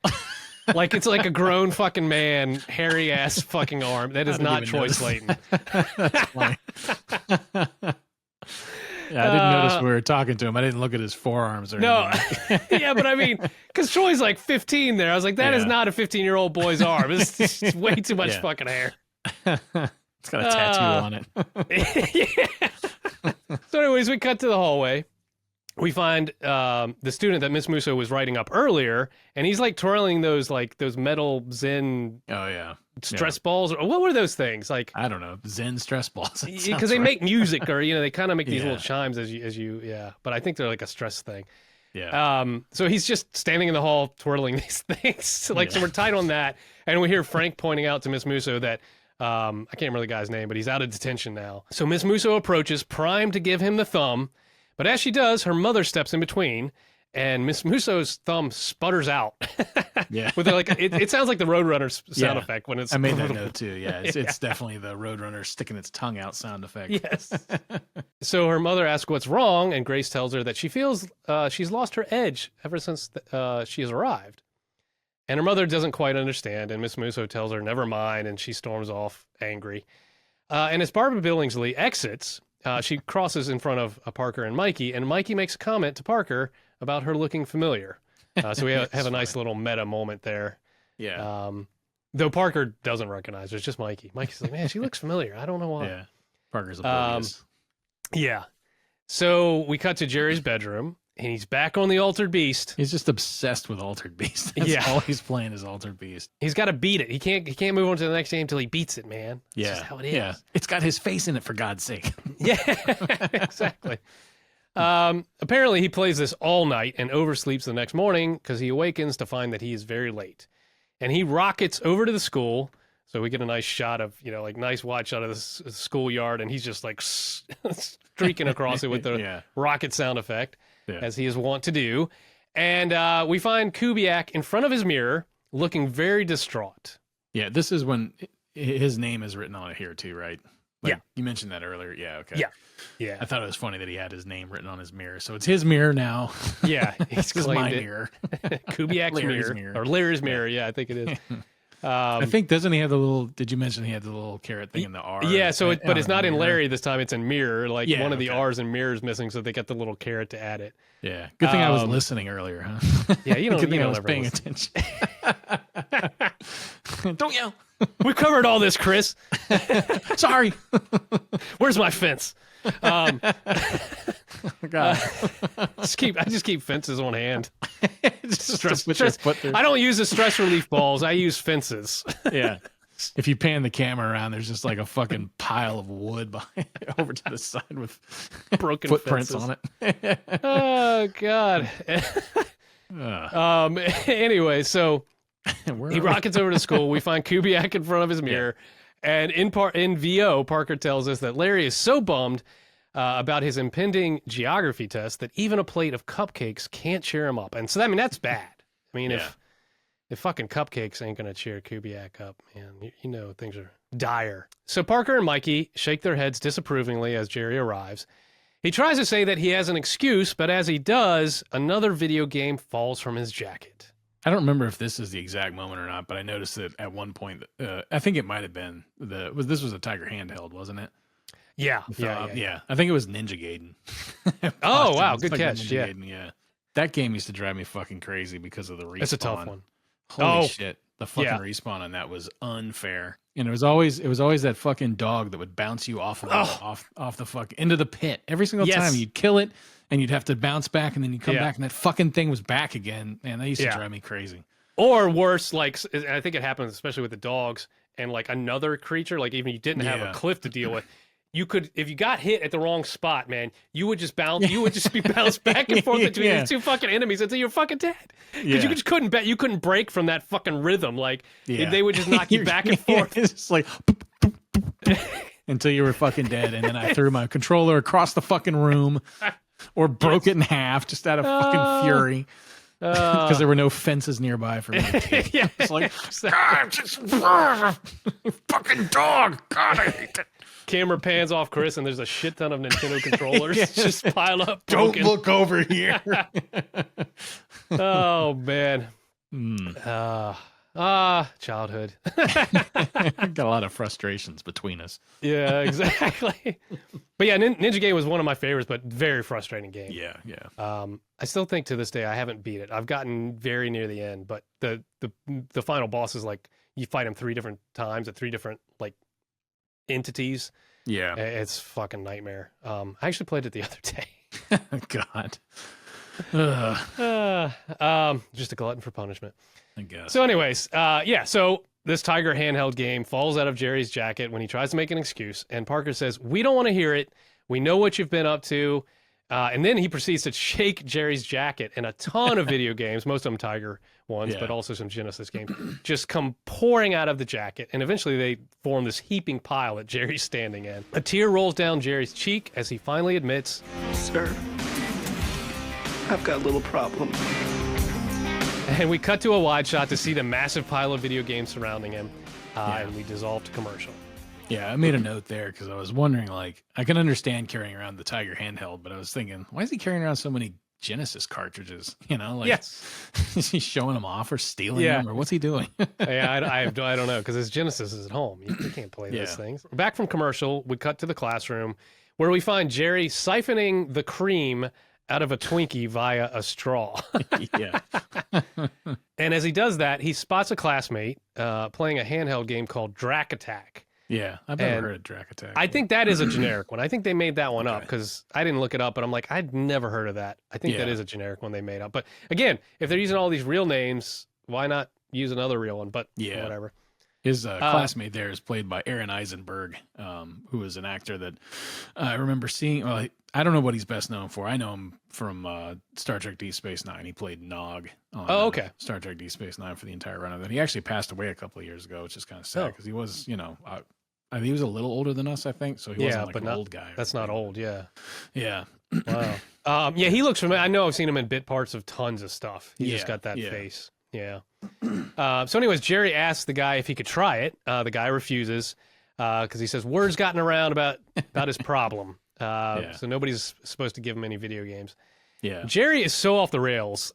Like it's like a grown fucking man, hairy ass fucking arm. That is not Troy Slayton. That's funny. Yeah, I didn't notice we were talking to him. I didn't look at his forearms or anything. Yeah, but I mean, because Troy's like 15 there. I was like, that is not a 15-year-old boy's arm. It's way too much fucking hair. It's got a tattoo on it. Yeah. So anyways, we cut to the hallway. We find the student that Miss Musso was writing up earlier, and he's like twirling those metal Zen stress balls. Or what were those things? Like I don't know, Zen stress balls. Because they make music, or they kind of make these little chimes as you. But I think they're like a stress thing. Yeah. So he's just standing in the hall twirling these things. So we're tight on that, and we hear Frank pointing out to Miss Musso that I can't remember the guy's name, but he's out of detention now. So Miss Musso approaches, primed to give him the thumb. But as she does, her mother steps in between, and Miss Musso's thumb sputters out. Yeah. With it sounds like the Roadrunner sound effect when it's. I made that note too. Yeah, it's definitely the Roadrunner sticking its tongue out sound effect. Yes. So her mother asks what's wrong, and Grace tells her that she feels she's lost her edge ever since she has arrived. And her mother doesn't quite understand, and Miss Musso tells her never mind, and she storms off angry. And as Barbara Billingsley exits, she crosses in front of Parker and Mikey, and Mikey makes a comment to Parker about her looking familiar. So we have a nice little meta moment there. Yeah. Though Parker doesn't recognize her, it's just Mikey. Mikey's like, man, she looks familiar. I don't know why. Yeah. Parker's oblivious. Yeah. So we cut to Jerry's bedroom, and he's back on the Altered Beast. He's just obsessed with Altered Beast. That's all he's playing is Altered Beast. He's got to beat it. He can't move on to the next game until he beats it, man. That's just how it is. Yeah. It's got his face in it, for God's sake. Yeah, exactly. Apparently, he plays this all night and oversleeps the next morning because he awakens to find that he is very late. And he rockets over to the school. So we get a nice shot of, nice wide shot of the schoolyard. And he's just like streaking across it with the rocket sound effect, as he is wont to do. And we find Kubiac in front of his mirror looking very distraught. Yeah, this is when his name is written on it here too, right? Like, you mentioned that earlier. Yeah, okay. Yeah. I thought it was funny that he had his name written on his mirror. So it's his mirror now. Yeah, he's this is my mirror. Kubiac's mirror. Or Larry's mirror. Yeah, I think it is. I think, doesn't he have the little, did you mention he had the little carrot thing in the R? Yeah, so but it's not in Larry this time, it's in mirror. Like one of the R's in mirror is missing, so they got the little carrot to add it. Yeah, good thing I was listening earlier, huh? Yeah, you don't, good thing I was never paying listen. attention. Don't yell. We covered all this, Chris. Sorry. Where's my fence? God. I just keep fences on hand. Stress. I don't use the stress relief balls. I use fences. Yeah. If you pan the camera around, there's just like a fucking pile of wood behind, over to the side with broken footprints fences on it. Oh God. Anyway, so he rockets over to school. We find Kubiac in front of his mirror. And in VO, Parker tells us that Larry is so bummed about his impending geography test that even a plate of cupcakes can't cheer him up. And so, that's bad. I mean, if fucking cupcakes ain't going to cheer Kubiac up, man, you know things are dire. So Parker and Mikey shake their heads disapprovingly as Jerry arrives. He tries to say that he has an excuse, but as he does, another video game falls from his jacket. I don't remember if this is the exact moment or not, but I noticed that at one point, I think it might have been this was a Tiger handheld, wasn't it? Yeah. I think it was Ninja Gaiden. Oh wow, good catch. Yeah. Gaiden, yeah. That game used to drive me fucking crazy because of the respawn. It's a tough one. Holy shit. The fucking respawn on that was unfair. And it was always that fucking dog that would bounce you off of off the fuck into the pit. Every single time you'd kill it and you'd have to bounce back and then you'd come back and that fucking thing was back again. Man, that used to drive me crazy. Or worse, like I think it happens especially with the dogs, and like another creature, like even you didn't have a cliff to deal with, you could, if you got hit at the wrong spot, man, you would just bounce, you would just be bounced back and forth between these two fucking enemies until you're fucking dead. Because you just you couldn't break from that fucking rhythm. Like they would just knock you back and forth. It's just like until you were fucking dead. And then I threw my controller across the fucking room or broke it in half just out of fucking fury. Because there were no fences nearby for me to take. It's like, God, just fucking dog. God, I hate that. Camera pans off Chris, and there's a shit ton of Nintendo controllers just piled up. Don't look over here. Oh, man. Childhood. Got a lot of frustrations between us. Yeah, exactly. But yeah, Ninja Game was one of my favorites, but very frustrating game. Yeah. I still think to this day I haven't beat it. I've gotten very near the end, but the final boss is like you fight him 3 different times at 3 different like entities. Yeah, it's fucking nightmare. I actually played it the other day. God. Just a glutton for punishment, I guess. So anyways, so this Tiger handheld game falls out of Jerry's jacket when he tries to make an excuse, and Parker says, "We don't want to hear it. We know what you've been up to." And then he proceeds to shake Jerry's jacket, and a ton of video games, most of them Tiger ones, but also some Genesis games, just come pouring out of the jacket, and eventually they form this heaping pile that Jerry's standing in. A tear rolls down Jerry's cheek as he finally admits, "Sir, I've got a little problem." And we cut to a wide shot to see the massive pile of video games surrounding him, and we dissolve to commercial. Yeah, I made a note there because I was wondering, like, I can understand carrying around the Tiger handheld, but I was thinking, why is he carrying around so many Genesis cartridges? You know, like, is he showing them off or stealing them, or what's he doing? I don't know, because his Genesis is at home. You can't play those things. Back from commercial, we cut to the classroom where we find Jerry siphoning the cream out of a Twinkie via a straw. And as he does that, he spots a classmate playing a handheld game called Drac Attack. Yeah, I've never heard of Drac Attack. I think that is a generic one. I think they made that one up because I didn't look it up, but I'm like, I'd never heard of that. I think that is a generic one they made up. But again, if they're using all these real names, why not use another real one? But whatever. His classmate there is played by Aaron Eisenberg, who is an actor that I remember seeing. Well, I don't know what he's best known for. I know him from Star Trek Deep Space Nine. He played Nog on Star Trek Deep Space Nine for the entire run of it. He actually passed away a couple of years ago, which is kind of sad because he was, you know, I think he was a little older than us, I think. So he wasn't like an old guy. That's not old, yeah. Wow. He looks familiar. I know I've seen him in bit parts of tons of stuff. He's just got that face. Yeah. So anyways, Jerry asks the guy if he could try it. The guy refuses because he says word's gotten around about his problem. So nobody's supposed to give him any video games. Yeah. Jerry is so off the rails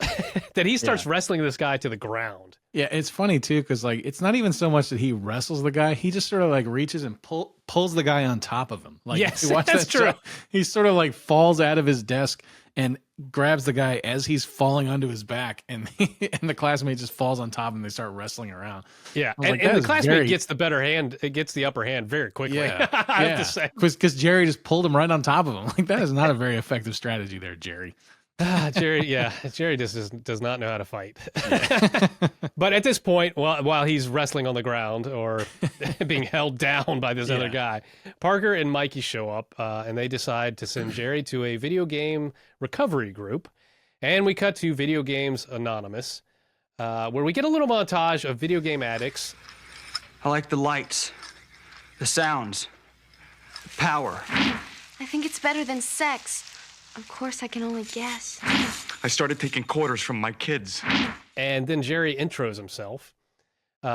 that he starts wrestling this guy to the ground. Yeah, it's funny too because like it's not even so much that he wrestles the guy; he just sort of like reaches and pulls the guy on top of him. Like, yes, you watch that's that true. Show, he sort of like falls out of his desk and grabs the guy as he's falling onto his back, and and the classmate just falls on top, and they start wrestling around. Yeah, and the classmate gets the better hand; it gets the upper hand very quickly. Yeah, I have to say, because Jerry just pulled him right on top of him. Like that is not a very effective strategy there, Jerry. Jerry just does not know how to fight. But at this point, while he's wrestling on the ground or being held down by this other guy, Parker and Mikey show up, and they decide to send Jerry to a video game recovery group. And we cut to Video Games Anonymous, where we get a little montage of video game addicts. I like the lights, the sounds, the power. I think it's better than sex. Of course, I can only guess. I started taking quarters from my kids. And then Jerry intros himself.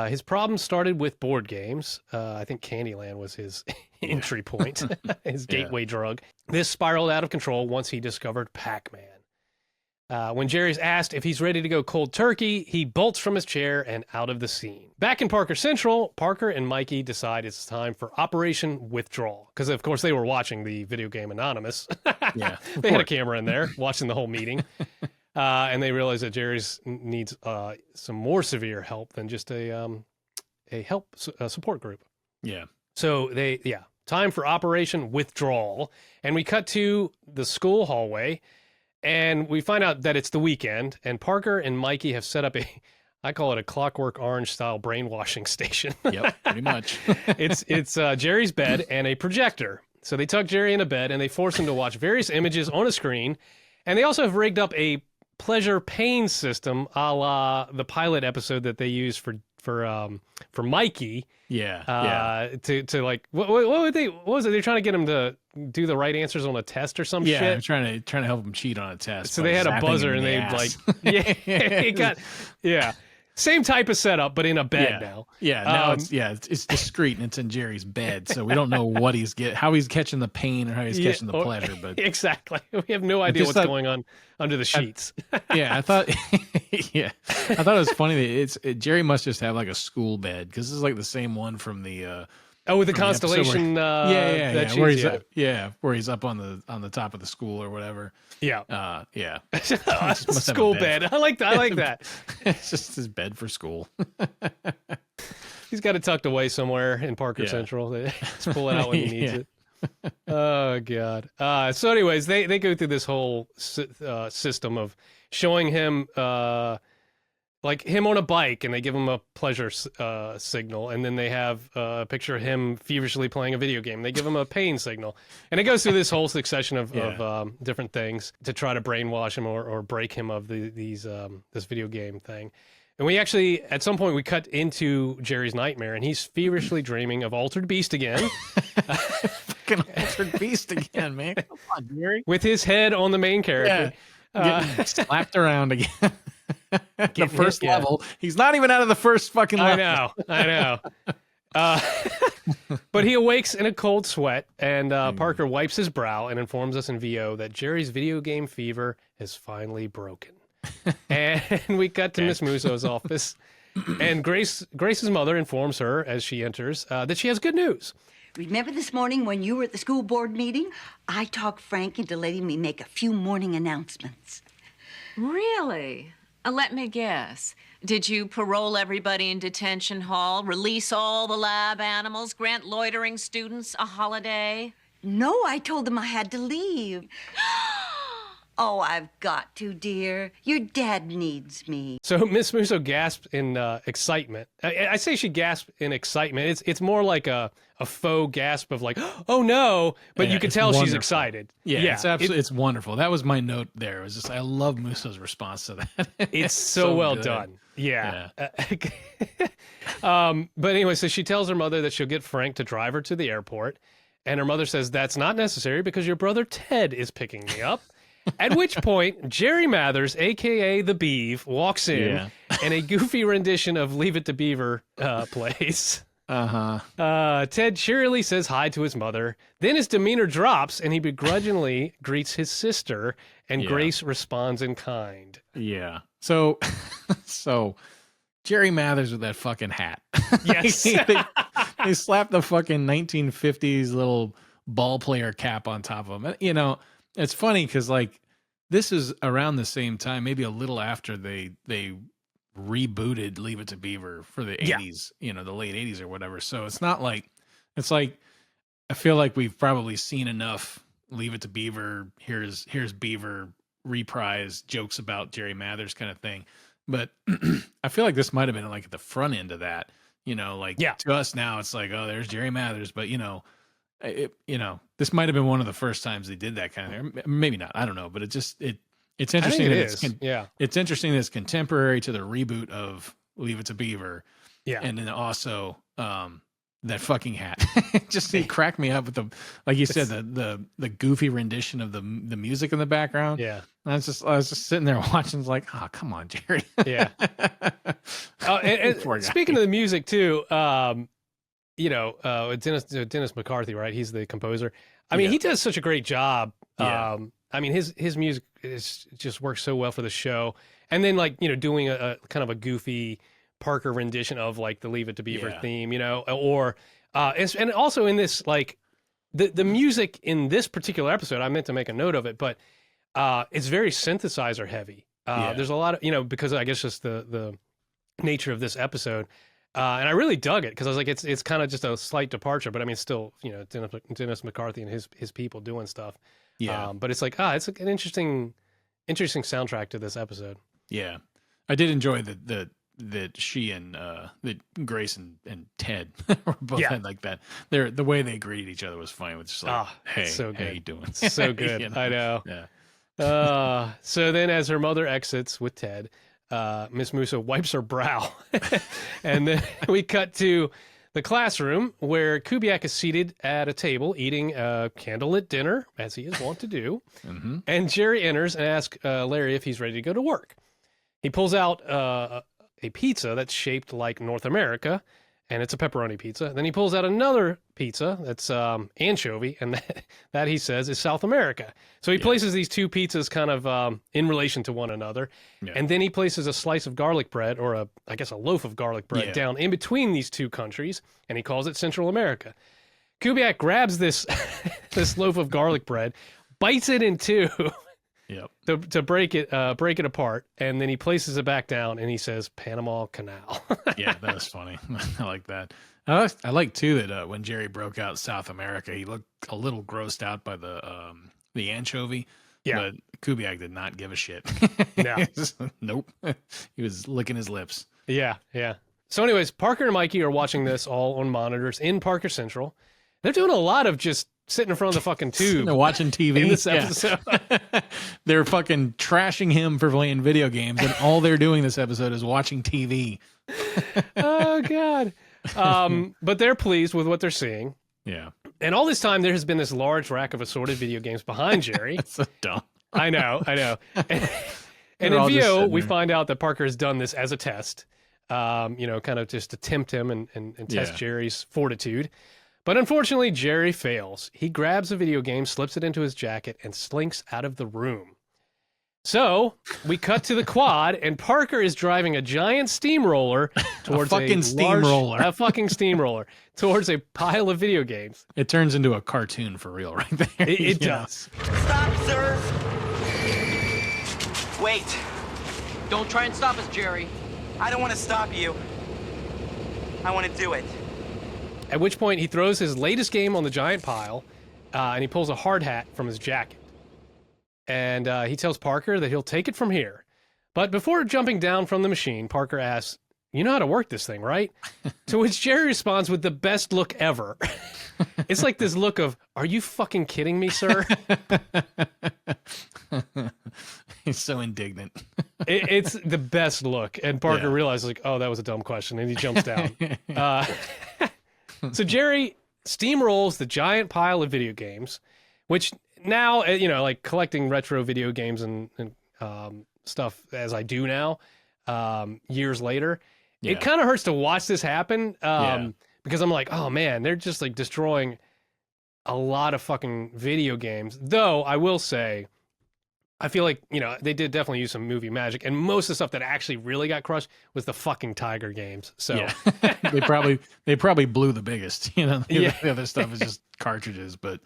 His problem started with board games. I think Candyland was his entry point, his gateway drug. This spiraled out of control once he discovered Pac-Man. When Jerry's asked if he's ready to go cold turkey, he bolts from his chair and out of the scene. Back in Parker Central, Parker and Mikey decide it's time for Operation Withdrawal. Because, of course, they were watching the Video Game Anonymous. They had a camera in there watching the whole meeting. And they realize that Jerry's needs some more severe help than just a support group. Yeah. So time for Operation Withdrawal. And we cut to the school hallway. And we find out that it's the weekend, and Parker and Mikey have set up I call it a Clockwork Orange style brainwashing station. Yep, pretty much. It's Jerry's bed and a projector. So they tuck Jerry in a bed and they force him to watch various images on a screen. And they also have rigged up a pleasure pain system, a la the pilot episode that they used for Mikey. Yeah. To like what was it? They're trying to get him to do the right answers on a test or some shit. Yeah, trying to help him cheat on a test. So they had a buzzer and they same type of setup, but in a bed now. Yeah, now it's discreet and it's in Jerry's bed, so we don't know what how he's catching the pain or how he's catching the pleasure. But exactly, we have no idea what's going on under the sheets. I thought it was funny that Jerry must just have like a school bed because this is like the same one from the. With the constellation. Where he's up on the top of the school or whatever. Yeah. School bed. I like that. It's just his bed for school. He's got it tucked away somewhere in Parker Central. Just pull it out when he needs it. Oh God. So anyways, they go through this whole system of showing him like him on a bike, and they give him a pleasure signal, and then they have a picture of him feverishly playing a video game. They give him a pain signal, and it goes through this whole succession of different things to try to brainwash him or break him of this video game thing. And we actually, at some point, we cut into Jerry's nightmare, and he's feverishly dreaming of Altered Beast again. Fucking Altered Beast again, man. Come on, Jerry. With his head on the main character. Getting slapped around again. The first level. He's not even out of the first fucking level. I know. But he awakes in a cold sweat, and Parker wipes his brow and informs us in VO that Jerry's video game fever has finally broken. And we cut to Miss Musso's office, and Grace's mother informs her as she enters that she has good news. Remember this morning when you were at the school board meeting? I talked Frank into letting me make a few morning announcements. Really? Let me guess. Did you parole everybody in detention hall, release all the lab animals, grant loitering students a holiday? No, I told them I had to leave. Oh, I've got to, dear. Your dad needs me. So Miss Musso gasped in excitement. I say she gasped in excitement. It's more like a faux gasp of like, oh no, but you can tell she's excited. Yeah, it's absolutely, it's wonderful. That was my note there. It was just, I love Musso's response to that. It's so well done. Yeah. But anyway, so she tells her mother that she'll get Frank to drive her to the airport. And her mother says, that's not necessary because your brother Ted is picking me up. At which point, Jerry Mathers, a.k.a. the Beeve, walks in, and a goofy rendition of Leave It to Beaver plays. Ted cheerily says hi to his mother. Then his demeanor drops, and he begrudgingly greets his sister, and Grace responds in kind. Yeah. So Jerry Mathers with that fucking hat. Yes. they slapped the fucking 1950s little ball player cap on top of him. You know, it's funny because like this is around the same time, maybe a little after they rebooted Leave It to Beaver for the 80s, you know, the late 80s or whatever. So it's not like, it's like, I feel like we've probably seen enough Leave It to Beaver, here's Beaver reprise jokes about Jerry Mathers kind of thing. But I feel like this might have been like at the front end of that, you know, like to us now it's like, oh, there's Jerry Mathers, but you know, this might have been one of the first times they did that kind of thing. Maybe not. I don't know, but it's interesting. It's interesting that it's contemporary to the reboot of Leave It to Beaver. Yeah. And then also that fucking hat. It cracked me up with the, like you said, the goofy rendition of the music in the background. Yeah. And I was just sitting there watching, like, oh, come on, Jerry. Yeah. And speaking of the music too, you know, Dennis McCarthy, right? He's the composer. I mean, he does such a great job. I mean, his music just works so well for the show. And then, like, you know, doing a kind of a goofy Parker rendition of like the Leave It to Beaver theme, you know, or and also in this, like, the music in this particular episode, I meant to make a note of it, but it's very synthesizer heavy. There's a lot of, you know, because I guess just the nature of this episode. And I really dug it because I was like, it's kind of just a slight departure, but I mean, still, you know, Dennis McCarthy and his people doing stuff. Yeah. But it's like, it's an interesting soundtrack to this episode. Yeah. I did enjoy the that she and that Grace and Ted were both had like that. The way they greeted each other was funny. With just like, hey, so good. how you doing? So good. You know? I know. Yeah. So then as her mother exits with Ted, Miss Musso wipes her brow. And then we cut to the classroom where Kubiac is seated at a table eating a candlelit dinner, as he is wont to do. Mm-hmm. And Jerry enters and asks Larry if he's ready to go to work. He pulls out a pizza that's shaped like North America, and it's a pepperoni pizza. Then he pulls out another pizza that's anchovy, and that he says is South America. So he places these two pizzas kind of in relation to one another. Yeah. And then he places a slice of garlic bread, or I guess a loaf of garlic bread, down in between these two countries, and he calls it Central America. Kubiak grabs this this loaf of garlic bread, bites it in two. Yep. To break it apart, and then he places it back down, and he says Panama Canal. Yeah, that was funny. I like that. I like too that when Jerry broke out South America, he looked a little grossed out by the anchovy. Yeah, but Kubiak did not give a shit. No, nope. He was licking his lips. Yeah. So, anyways, Parker and Mikey are watching this all on monitors in Parker Central. They're doing a lot of just sitting in front of the fucking tube. They're watching TV. In this episode. They're fucking trashing him for playing video games, and all they're doing this episode is watching TV. Oh, God. But they're pleased with what they're seeing. Yeah. And all this time, there has been this large rack of assorted video games behind Jerry. That's so dumb. I know. And in VO, we find out that Parker has done this as a test, kind of just to tempt him and test Jerry's fortitude. But unfortunately, Jerry fails. He grabs a video game, slips it into his jacket, and slinks out of the room. So we cut to the quad, and Parker is driving a giant steamroller towards a fucking steamroller towards a pile of video games. It turns into a cartoon for real, right there. It does. Stop, sir! Wait. Don't try and stop us, Jerry. I don't want to stop you. I want to do it. At which point, he throws his latest game on the giant pile, and he pulls a hard hat from his jacket. And he tells Parker that he'll take it from here. But before jumping down from the machine, Parker asks, "You know how to work this thing, right?" To which Jerry responds with the best look ever. It's like this look of, "Are you fucking kidding me, sir?" He's so indignant. It's the best look. And Parker realizes, like, oh, that was a dumb question. And he jumps down. So Jerry steamrolls the giant pile of video games, which now, like collecting retro video games and stuff as I do now, years later, it kind of hurts to watch this happen because I'm like, oh man, they're just like destroying a lot of fucking video games. Though I will say, I feel like, they did definitely use some movie magic, and most of the stuff that actually really got crushed was the fucking Tiger games. So they probably blew the biggest, the other stuff is just cartridges, but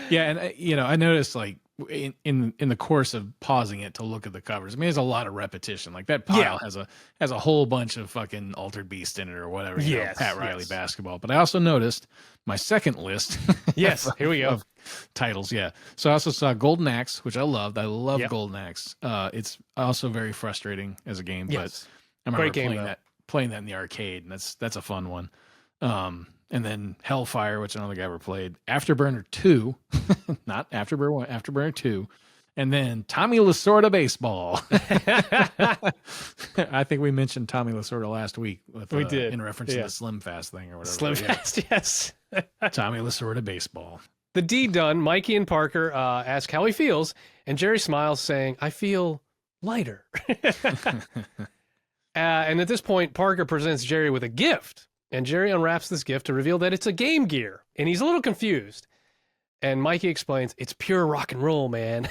and I noticed like in the course of pausing it to look at the covers, I mean, there's a lot of repetition. Like that pile has a whole bunch of fucking Altered Beast in it or whatever, Pat Riley basketball. But I also noticed my second list. Yes, here we go. Of titles, So I also saw Golden Axe, which I loved. I love Golden Axe. It's also very frustrating as a game, but I remember playing that in the arcade, and that's a fun one. And then Hellfire, which I don't think I ever played. Afterburner 2, not Afterburner 1, Afterburner 2. And then Tommy Lasorda Baseball. I think we mentioned Tommy Lasorda last week. We did. In reference to the Slim Fast thing or whatever. Slim Fast, yes. Tommy Lasorda Baseball. The deed done, Mikey and Parker ask how he feels, and Jerry smiles, saying, "I feel lighter." And at this point, Parker presents Jerry with a gift. And Jerry unwraps this gift to reveal that it's a Game Gear. And he's a little confused. And Mikey explains, "It's pure rock and roll, man.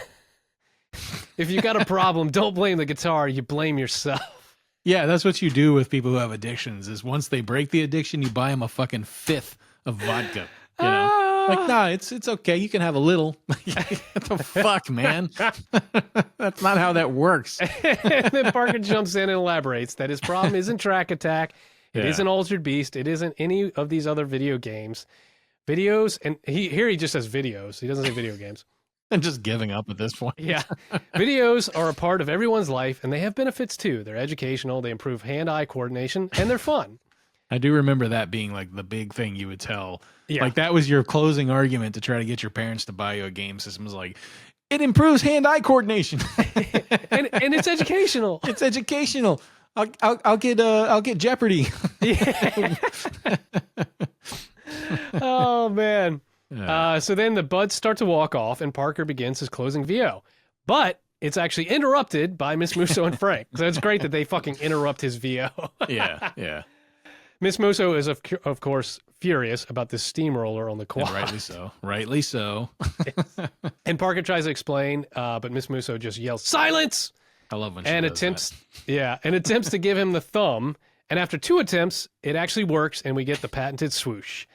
If you got a problem, don't blame the guitar, you blame yourself." Yeah, that's what you do with people who have addictions, is once they break the addiction, you buy them a fucking fifth of vodka. Like, nah, it's okay. You can have a little. What the fuck, man? That's not how that works. And then Parker jumps in and elaborates that his problem isn't Track Attack. It isn't Altered Beast. It isn't any of these other video games. Videos, and he just says videos. He doesn't say video games. I'm just giving up at this point. Yeah. Videos are a part of everyone's life, and they have benefits too. They're educational, they improve hand-eye coordination, and they're fun. I do remember that being like the big thing you would tell. Yeah. Like that was your closing argument to try to get your parents to buy you a game system. It was like, it improves hand-eye coordination. and it's educational. It's educational. I'll get Jeopardy. Yeah. Oh man. So then the buds start to walk off, and Parker begins his closing VO. But it's actually interrupted by Miss Musso and Frank. So it's great that they fucking interrupt his VO. Yeah. Miss Musso is, of course, furious about this steamroller on the quad. And rightly so. And Parker tries to explain, but Miss Musso just yells, "Silence!" I love when she does attempts to give him the thumb. And after 2 attempts, it actually works, and we get the patented swoosh.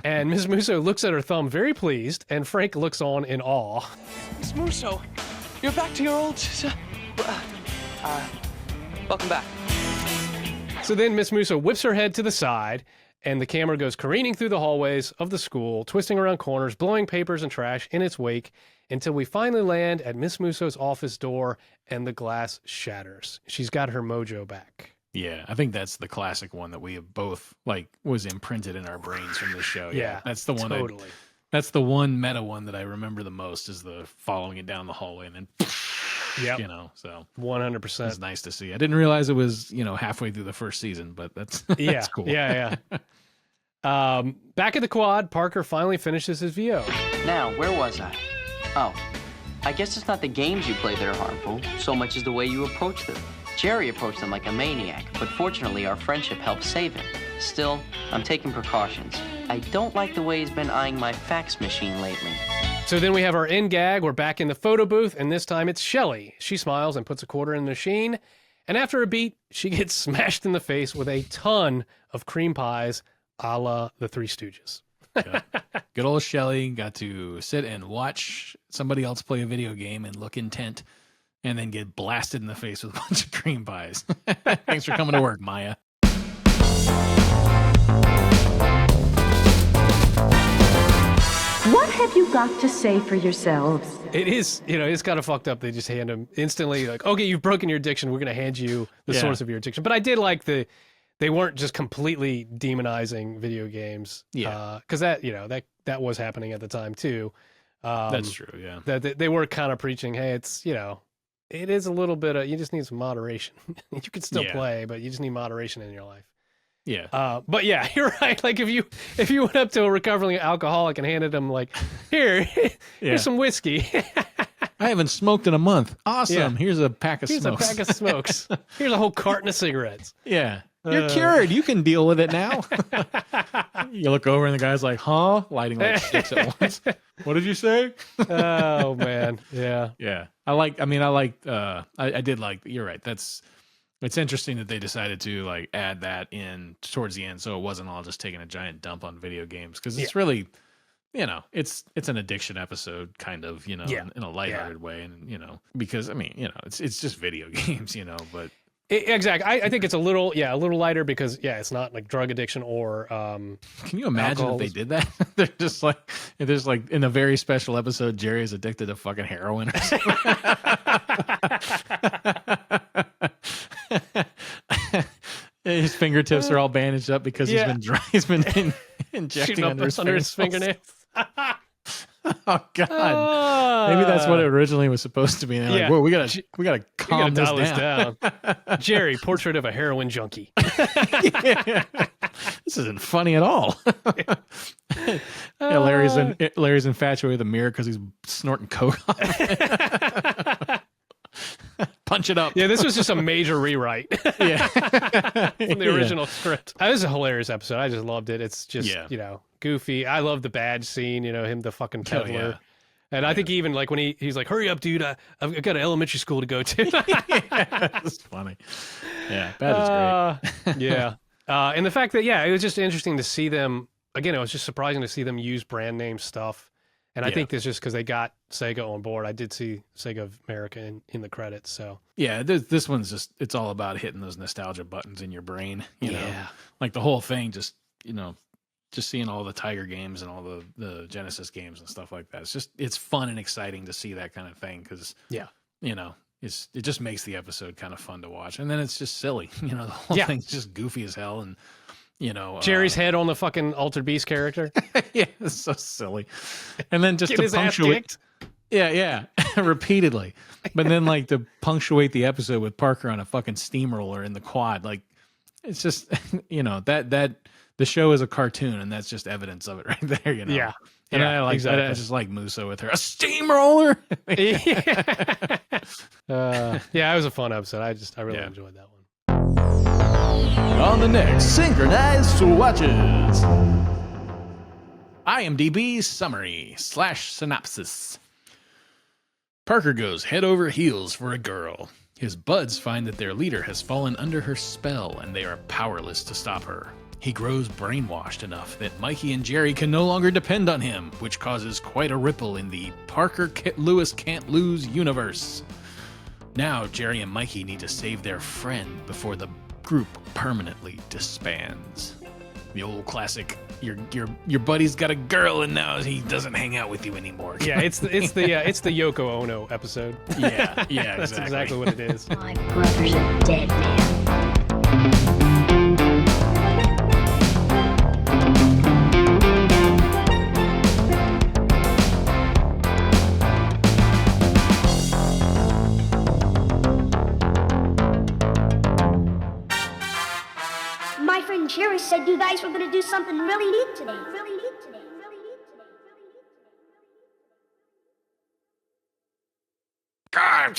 And Miss Musso looks at her thumb very pleased, and Frank looks on in awe. Miss Musso, you're back to your old... welcome back. So then Miss Musso whips her head to the side, and the camera goes careening through the hallways of the school, twisting around corners, blowing papers and trash in its wake, until we finally land at Miss Musso's office door, and the glass shatters. She's got her mojo back. Yeah, I think that's the classic one that we have both, like, was imprinted in our brains from this show. Yeah, that's the one. Totally. That's the one meta one that I remember the most, is the following it down the hallway and then, yep. So 100%. It's nice to see. I didn't realize it was, halfway through the first season, but that's cool. Yeah. Back at the quad, Parker finally finishes his VO. Now, where was I? Oh, I guess it's not the games you play that are harmful, so much as the way you approach them. Jerry approached them like a maniac, but fortunately our friendship helped save him. Still, I'm taking precautions. I don't like the way he's been eyeing my fax machine lately. So then we have our end gag. We're back in the photo booth, and this time it's Shelly. She smiles and puts a quarter in the machine, and after a beat, she gets smashed in the face with a ton of cream pies, a la the Three Stooges. Good old Shelly got to sit and watch somebody else play a video game and look intent, and then get blasted in the face with a bunch of cream pies. Thanks for coming to work, Maya. What have you got to say for yourselves? It is, it's kind of fucked up. They just hand him instantly, like, okay, you've broken your addiction. We're going to hand you the source of your addiction. But I did like they weren't just completely demonizing video games. Yeah. Because that was happening at the time too. That's true, yeah. That they were kind of preaching, hey, it's, it is a little bit of, you just need some moderation. You can still play, but you just need moderation in your life. Yeah. But yeah, you're right. Like if you went up to a recovering alcoholic and handed him like, here's some whiskey. I haven't smoked in a month. Awesome. Yeah. Here's a pack of smokes. Here's a pack of smokes. Here's a whole carton of cigarettes. Yeah. You're cured. You can deal with it now. You look over and the guy's like, huh? Lighting like 6 at once. What did you say? Oh man. Yeah. Yeah. I did like, you're right. It's interesting that they decided to like add that in towards the end. So it wasn't all just taking a giant dump on video games. Cause it's really, it's an addiction episode kind of, in a lighthearted way. And, because it's just video games, but. Exactly. I think it's a little lighter because it's not like drug addiction or can you imagine if they did that? There's like in a very special episode, Jerry is addicted to fucking heroin or something. His fingertips are all bandaged up because he's been dry. He's been injecting under his fingernails. Oh God! Maybe that's what it originally was supposed to be. And they're like, whoa, we gotta calm this down. Jerry, portrait of a heroin junkie. This isn't funny at all. Larry's infatuated with the mirror because he's snorting coke. Punch it up. Yeah, this was just a major rewrite. From the original script. This is a hilarious episode. I just loved it. It's just goofy. I love the badge scene. Him, the fucking peddler. And I think even like when he's like, "Hurry up, dude! I've got an elementary school to go to." That's funny. Yeah, badge is great. Yeah, and the fact that it was just interesting to see them again. It was just surprising to see them use brand name stuff. And I think this just because they got Sega on board. I did see Sega of America in the credits. So yeah, this one's just, it's all about hitting those nostalgia buttons in your brain. You know, like the whole thing just, just seeing all the Tiger games and all the Genesis games and stuff like that. It's fun and exciting to see that kind of thing because, you know, it just makes the episode kind of fun to watch. And then it's just silly. You know, the whole thing's just goofy as hell. And, you know, Jerry's head on the fucking Altered Beast character. Yeah, it's so silly. And then just Get to his ass punctuate. kicked. Yeah, repeatedly. But then, like, to punctuate the episode with Parker on a fucking steamroller in the quad, like, it's just, you know, that the show is a cartoon, and that's just evidence of it right there, you know? Yeah. And Yeah, I just like Musso with her. A steamroller? Yeah, it was a fun episode. I really enjoyed that one. On the next Synchronize Swatches. IMDb summary / synopsis. Parker goes head over heels for a girl. His buds find that their leader has fallen under her spell and they are powerless to stop her. He grows brainwashed enough that Mikey and Jerry can no longer depend on him, which causes quite a ripple in the Parker Lewis Can't Lose universe. Now Jerry and Mikey need to save their friend before the group permanently disbands. The old classic, your buddy's got a girl and now he doesn't hang out with you anymore. Yeah, it's the Yoko Ono episode. Yeah, That's exactly what it is. My brother's a dead man. My friend Jerry said you guys were going to do something really neat today. God,